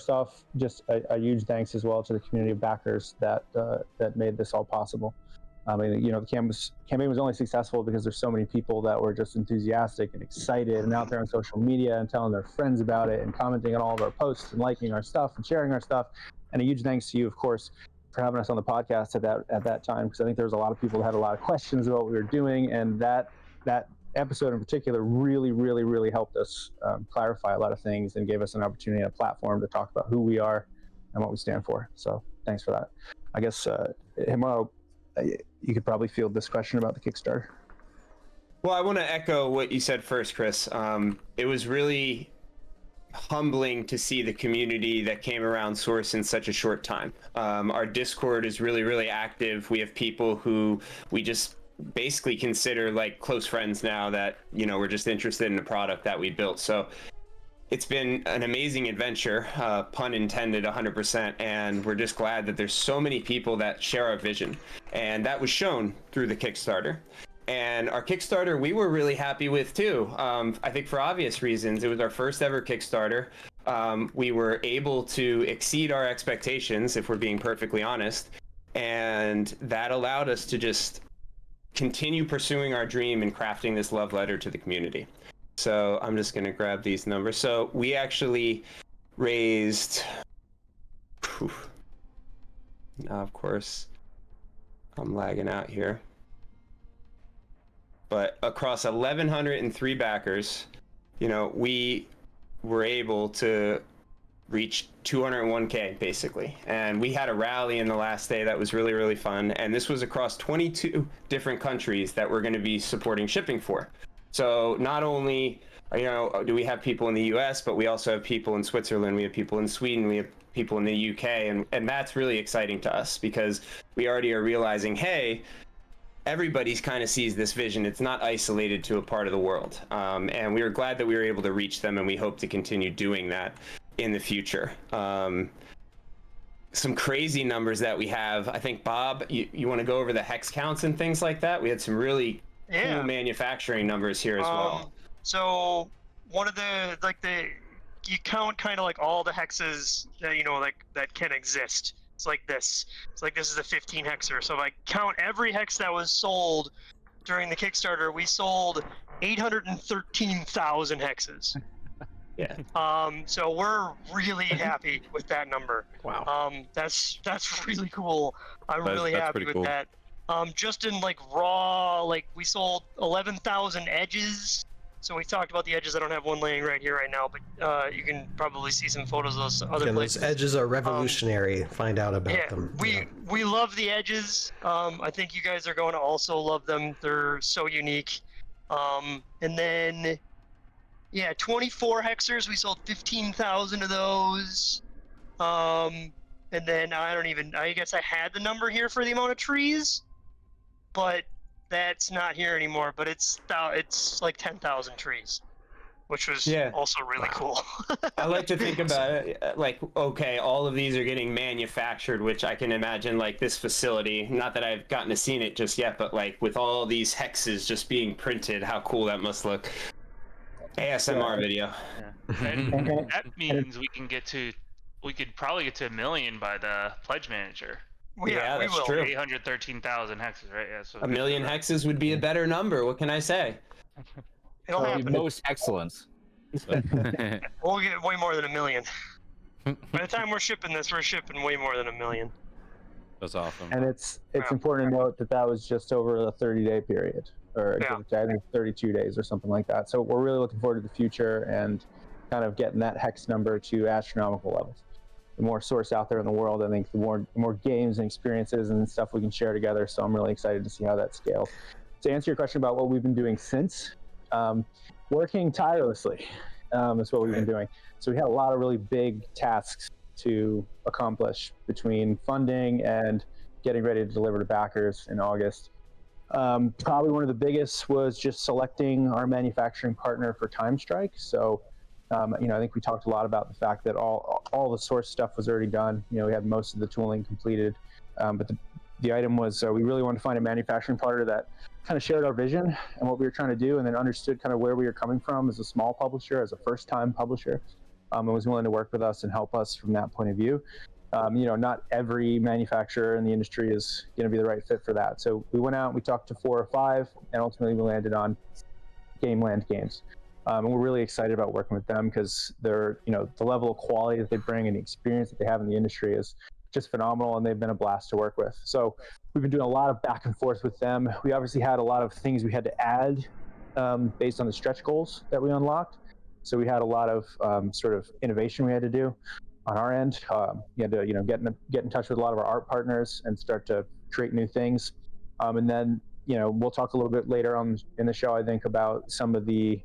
first off, just a huge thanks as well to the community of backers that made this all possible. I mean, the campaign was only successful because there's so many people that were just enthusiastic and excited and out there on social media and telling their friends about it and commenting on all of our posts and liking our stuff and sharing our stuff. And a huge thanks to you, of course, for having us on the podcast at that time, because I think there was a lot of people that had a lot of questions about what we were doing, and that episode in particular really helped us clarify a lot of things and gave us an opportunity and a platform to talk about who we are and what we stand for. So thanks for that. I guess Himaro, you could probably field this question about the Kickstarter. Well, I want to echo what you said first, Chris. It was really humbling to see the community that came around Source in such a short time. Our Discord is really active. We have people who we just basically consider like close friends now that, we're just interested in the product that we built. So it's been an amazing adventure, pun intended 100%. And we're just glad that there's so many people that share our vision. And that was shown through the Kickstarter. And our Kickstarter, we were really happy with too. I think for obvious reasons. It was our first ever Kickstarter. We were able to exceed our expectations, if we're being perfectly honest. And that allowed us to just continue pursuing our dream and crafting this love letter to the community. So I'm just going to grab these numbers. So we actually raised, now of course, I'm lagging out here. But across 1,103 backers, we were able to reach 201K basically. And we had a rally in the last day that was really fun. And this was across 22 different countries that we're going to be supporting shipping for. So not only, do we have people in the US, but we also have people in Switzerland, we have people in Sweden, we have people in the UK. And that's really exciting to us because we already are realizing, hey, everybody's kind of sees this vision. It's not isolated to a part of the world. And we were glad that we were able to reach them, and we hope to continue doing that in the future. Some crazy numbers that we have. I think, Bob, you want to go over the hex counts and things like that? We had some really cool manufacturing numbers here as well. So one of you count kind of like all the hexes that, that can exist. It's like this. It's like this is a 15 hexer. So if I count every hex that was sold during the Kickstarter, we sold 813,000 hexes. Yeah. So we're really happy with that number. Wow. That's really cool. I'm really happy with that. Just in raw, we sold 11,000 edges. So we talked about the edges. I don't have one laying right here right now, but you can probably see some photos of those other places. Those edges are revolutionary. Find out about them. We love the edges. I think you guys are going to also love them. They're so unique. And then, 24 hexers. We sold 15,000 of those. And then I guess I had the number here for the amount of trees, but that's not here anymore. But it's like 10,000 trees, which was also really cool. I like to think about it okay, all of these are getting manufactured, which I can imagine this facility, not that I've gotten to see it just yet, but with all these hexes just being printed, how cool that must look. ASMR video. Yeah. And that means we could probably get to 1 million by the pledge manager. That's true. 813,000 hexes, right? Yeah. So 1 million hexes would be a better number. What can I say? It'll happen. Most excellence. We'll get way more than 1 million. By the time we're shipping this, we're shipping way more than 1 million. That's awesome. And it's important to note that was just over a 30-day period, or I think 32 days or something like that. So we're really looking forward to the future and kind of getting that hex number to astronomical levels. The more Source out there in the world, I think the more games and experiences and stuff we can share together. So I'm really excited to see how that scales. To answer your question about what we've been doing since, working tirelessly is what we've been doing. So we had a lot of really big tasks to accomplish between funding and getting ready to deliver to backers in August. Probably one of the biggest was just selecting our manufacturing partner for TimeStrike. So I think we talked a lot about the fact that all the Source stuff was already done. We had most of the tooling completed, but the item was we really wanted to find a manufacturing partner that kind of shared our vision and what we were trying to do, and then understood kind of where we were coming from as a small publisher, as a first-time publisher, and was willing to work with us and help us from that point of view. Not every manufacturer in the industry is going to be the right fit for that. So we went out, we talked to 4 or 5, and ultimately we landed on Gameland Games. And we're really excited about working with them because they're, the level of quality that they bring and the experience that they have in the industry is just phenomenal, and they've been a blast to work with. So we've been doing a lot of back and forth with them. We obviously had a lot of things we had to add based on the stretch goals that we unlocked. So we had a lot of sort of innovation we had to do on our end. We had to, get in touch with a lot of our art partners and start to create new things. And then, we'll talk a little bit later on in the show, I think, about some of the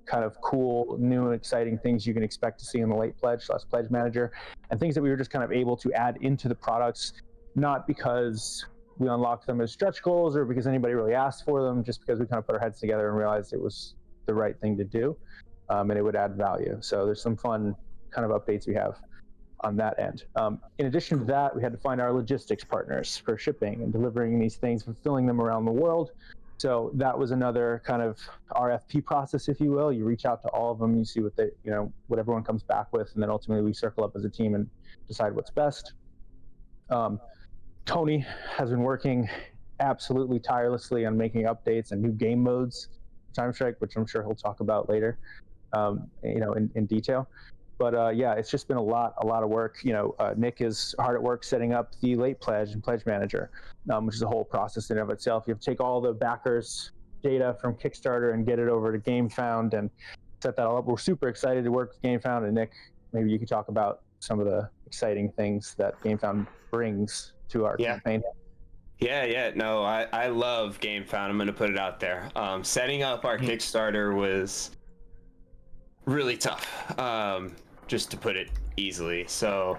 kind of cool, new and exciting things you can expect to see in the late pledge / pledge manager, and things that we were just kind of able to add into the products, not because we unlocked them as stretch goals or because anybody really asked for them, just because we kind of put our heads together and realized it was the right thing to do, and it would add value. So there's some fun kind of updates we have on that end. In addition to that, we had to find our logistics partners for shipping and delivering these things, fulfilling them around the world. So that was another kind of RFP process, if you will. You reach out to all of them, you see what what everyone comes back with, and then ultimately we circle up as a team and decide what's best. Tony has been working absolutely tirelessly on making updates and new game modes, TimeStrike, which I'm sure he'll talk about later, in detail. But it's just been a lot of work. Nick is hard at work setting up the late pledge and pledge manager, which is a whole process in and of itself. You have to take all the backers' data from Kickstarter and get it over to GameFound and set that all up. We're super excited to work with GameFound, and Nick, maybe you could talk about some of the exciting things that GameFound brings to our campaign. Yeah. No, I love GameFound. I'm going to put it out there. Setting up our Kickstarter was really tough, just to put it easily. So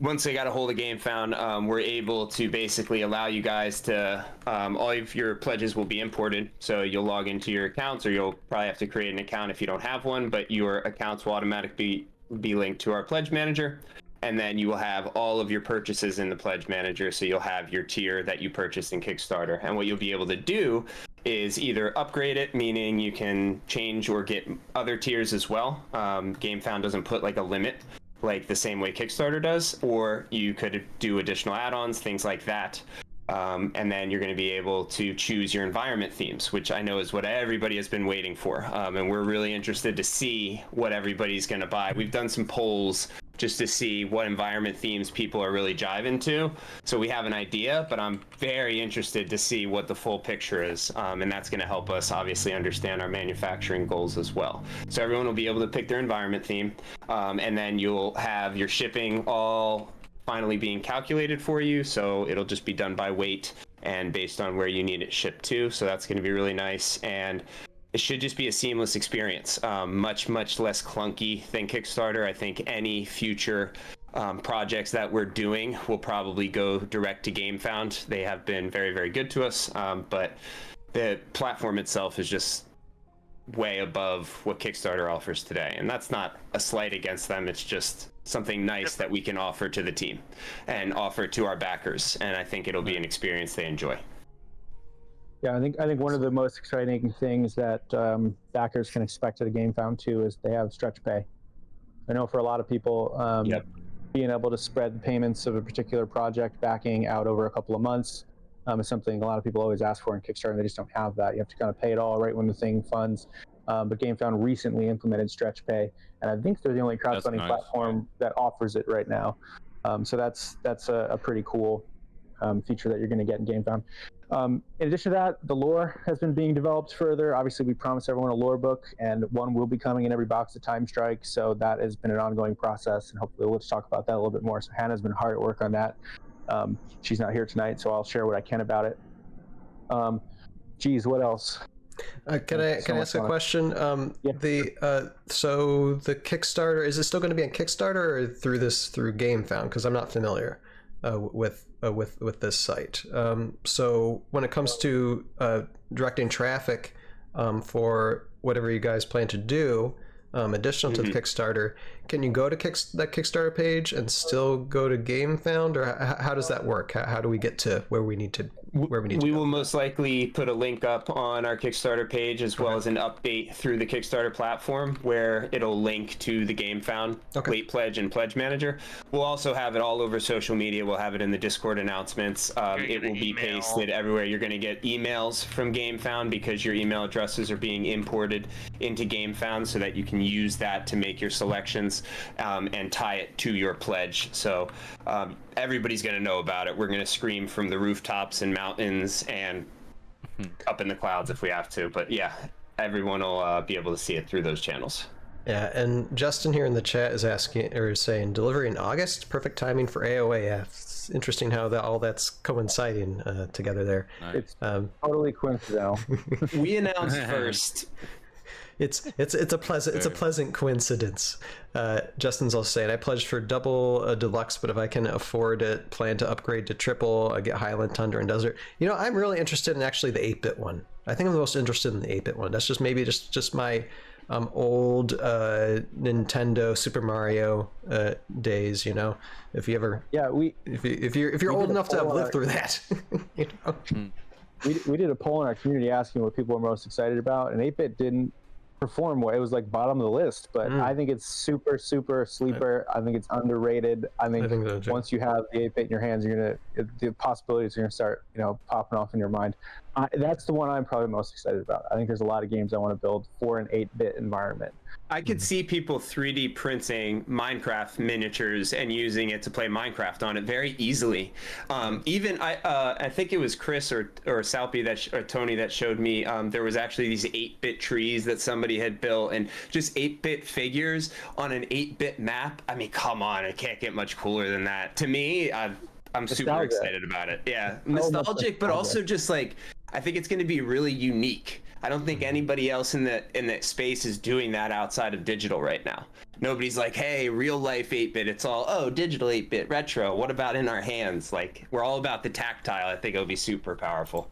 once I got a hold of GameFound, we're able to basically allow you guys to, all of your pledges will be imported. So you'll log into your accounts, or you'll probably have to create an account if you don't have one, but your accounts will automatically be linked to our pledge manager. And then you will have all of your purchases in the pledge manager. So you'll have your tier that you purchased in Kickstarter. And what you'll be able to do is either upgrade it, meaning you can change or get other tiers as well. GameFound doesn't put like a limit like the same way Kickstarter does, or you could do additional add-ons, things like that. And then you're going to be able to choose your environment themes, which I know is what everybody has been waiting for. And we're really interested to see what everybody's going to buy. We've done some polls just to see what environment themes people are really jiving to. So we have an idea, but I'm very interested to see what the full picture is. And that's going to help us obviously understand our manufacturing goals as well. So everyone will be able to pick their environment theme. And then you'll have your shipping all finally being calculated for you. So it'll just be done by weight and based on where you need it shipped to. So that's going to be really nice. And it should just be a seamless experience, much less clunky than Kickstarter. I think any future projects that we're doing will probably go direct to GameFound. They have been very, very good to us, but the platform itself is just way above what Kickstarter offers today. And that's not a slight against them. It's just something nice that we can offer to the team and offer to our backers. And I think it'll be an experience they enjoy. Yeah, I think one of the most exciting things that backers can expect at a GameFound too is they have stretch pay. I know for a lot of people, being able to spread the payments of a particular project backing out over a couple of months is something a lot of people always ask for in Kickstarter, and they just don't have that. You have to kind of pay it all right when the thing funds. But GameFound recently implemented stretch pay, and I think they're the only crowdfunding platform that offers it right now. So that's a pretty cool feature that you're going to get in GameFound. In addition to that, the lore has been being developed further. Obviously, we promised everyone a lore book, and one will be coming in every box of TimeStrike. So that has been an ongoing process, and hopefully we'll just talk about that a little bit more. So Hannah's been hard at work on that. She's not here tonight, so I'll share what I can about it. What else? Can I ask a question? Yeah. So the Kickstarter, is it still going to be on Kickstarter or through GameFound? Because I'm not familiar with this site. So when it comes to directing traffic for whatever you guys plan to do, additional to the Kickstarter, can you go to that Kickstarter page and still go to GameFound, or how does that work? How do we get to where we need to We will most likely put a link up on our Kickstarter page, as well as an update through the Kickstarter platform where it'll link to the GameFound Late Pledge and Pledge Manager. We'll also have it all over social media. We'll have it in the Discord announcements. It will be pasted everywhere. You're going to get emails from GameFound because your email addresses are being imported into GameFound so that you can use that to make your selections and tie it to your pledge. So everybody's going to know about it. We're going to scream from the rooftops and mountains and up in the clouds if we have to. But yeah, everyone will be able to see it through those channels. Yeah, and Justin here in the chat is asking, or saying, delivery in August, perfect timing for AOA. It's interesting how all that's coinciding together there. It's totally coincidental. We announced first. It's a pleasant coincidence. Justin's also saying, I pledged for double deluxe, but if I can afford it, plan to upgrade to triple. I get Highland, Tundra, and Desert. You know, I'm really interested in actually the 8-bit one. I think I'm the most interested in the 8-bit one. That's just maybe just my old Nintendo Super Mario days. You know, if you ever if you're old enough to have lived through that, you know. We did a poll in our community asking what people are most excited about, and 8-bit didn't perform well. It was like bottom of the list, but I think it's super sleeper. I think it's underrated. I think so, once you have the 8-bit in your hands, the possibilities are gonna start popping off in your mind. That's the one I'm probably most excited about. I think there's a lot of games I want to build for an 8-bit environment. I could see people 3D printing Minecraft miniatures and using it to play Minecraft on it very easily. Even I think it was Chris or Salpy or Tony that showed me there was actually these 8-bit trees that somebody had built, and just 8-bit figures on an 8-bit map. I mean, come on, it can't get much cooler than that. To me, I'm super excited about it. Yeah, nostalgic, but also just like, I think it's going to be really unique. I don't think anybody else in that space is doing that outside of digital right now. Nobody's like, hey, real life 8-bit. It's all, digital 8-bit, retro. What about in our hands? Like, we're all about the tactile. I think it'll be super powerful.